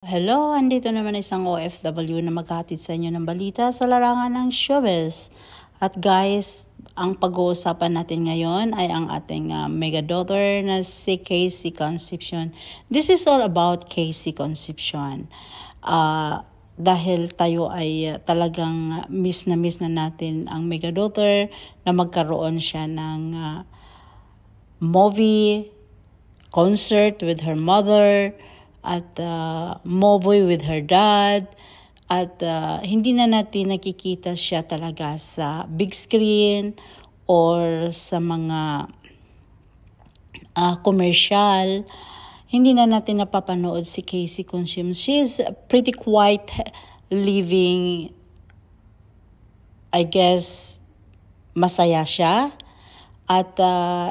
Hello, andito naman isang OFW na maghahatid sa inyo ng balita sa larangan ng showbiz. At guys, ang pag-uusapan natin ngayon ay ang ating mega daughter na si Casey Concepcion. This is all about Casey Concepcion. Dahil tayo ay talagang miss na natin ang mega daughter na magkaroon siya ng movie, concert with her mother, at movie with her dad, at hindi na natin nakikita siya talaga sa big screen or sa mga commercial. Hindi na natin napapanood si Casey Concepcion. She's pretty quiet living. I guess masaya siya. At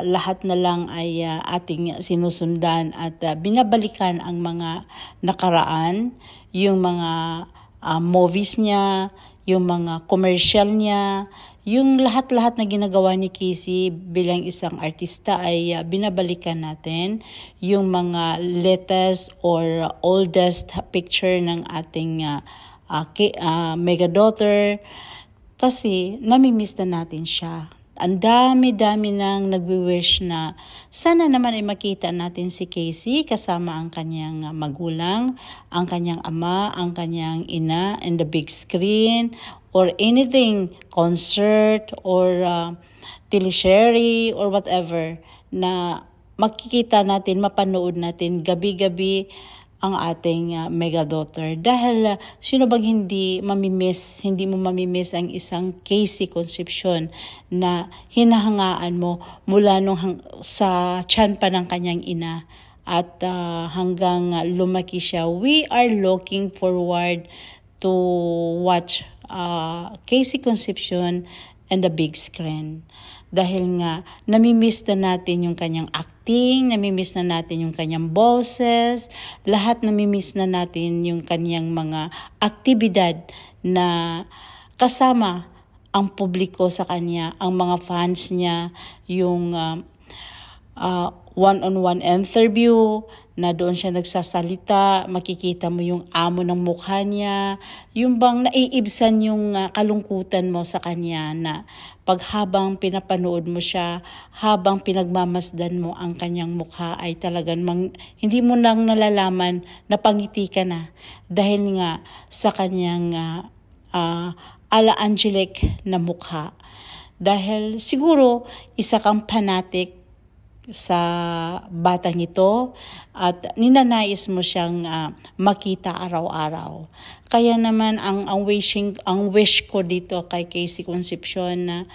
lahat na lang ay ating sinusundan at binabalikan ang mga nakaraan, yung mga movies niya, yung mga commercial niya, yung lahat-lahat na ginagawa ni Casey bilang isang artista ay binabalikan natin. Yung mga latest or oldest picture ng ating mega daughter kasi namimiss na natin siya. Ang dami-dami nang nagwi-wish na sana naman ay makita natin si Casey kasama ang kanyang magulang, ang kanyang ama, ang kanyang ina in the big screen or anything, concert or teleserye or whatever na makikita natin, mapanood natin gabi-gabi ang ating mega daughter. Dahil sino bang hindi mo mamimiss ang isang Casey Concepcion na hinahangaan mo mula sa tiyan pa ng kanyang ina at hanggang lumaki siya. We are looking forward to watch Casey Concepcion and the big screen. Dahil nga, namimiss na natin yung kanyang acting, namimiss na natin yung kanyang boses, lahat namimiss na natin yung kanyang mga aktibidad na kasama ang publiko sa kanya, ang mga fans niya, yung one-on-one interview na doon siya nagsasalita, makikita mo yung amo ng mukha niya, yung bang naiibsan yung kalungkutan mo sa kanya na habang pinapanood mo siya, habang pinagmamasdan mo ang kanyang mukha ay talagang hindi mo lang nalalaman na pangiti ka na dahil nga sa kanyang ala-angelic na mukha. Dahil siguro isa kang fanatic sa batang ito at ninanais mo siyang makita araw-araw. Kaya naman ang wish ko dito kay Casey Concepcion na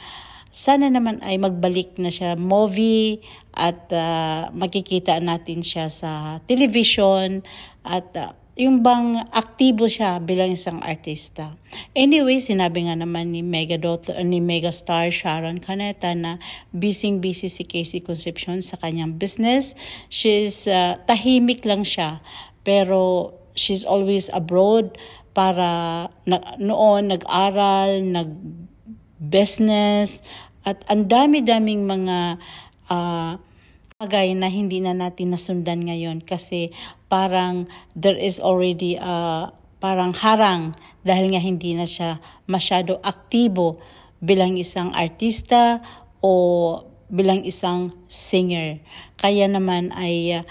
sana naman ay magbalik na siya movie at makikita natin siya sa television at yung bang aktibo siya bilang isang artista. Anyway, sinabi nga naman ni megastar Sharon Cuneta na busy si Casey Concepcion sa kanyang business. She's tahimik lang siya, pero she's always abroad para noon nag-aral, nag-business at ang dami-daming mga bagay na hindi na natin nasundan ngayon kasi parang there is already parang harang dahil nga hindi na siya masyado aktibo bilang isang artista o bilang isang singer. Kaya naman ay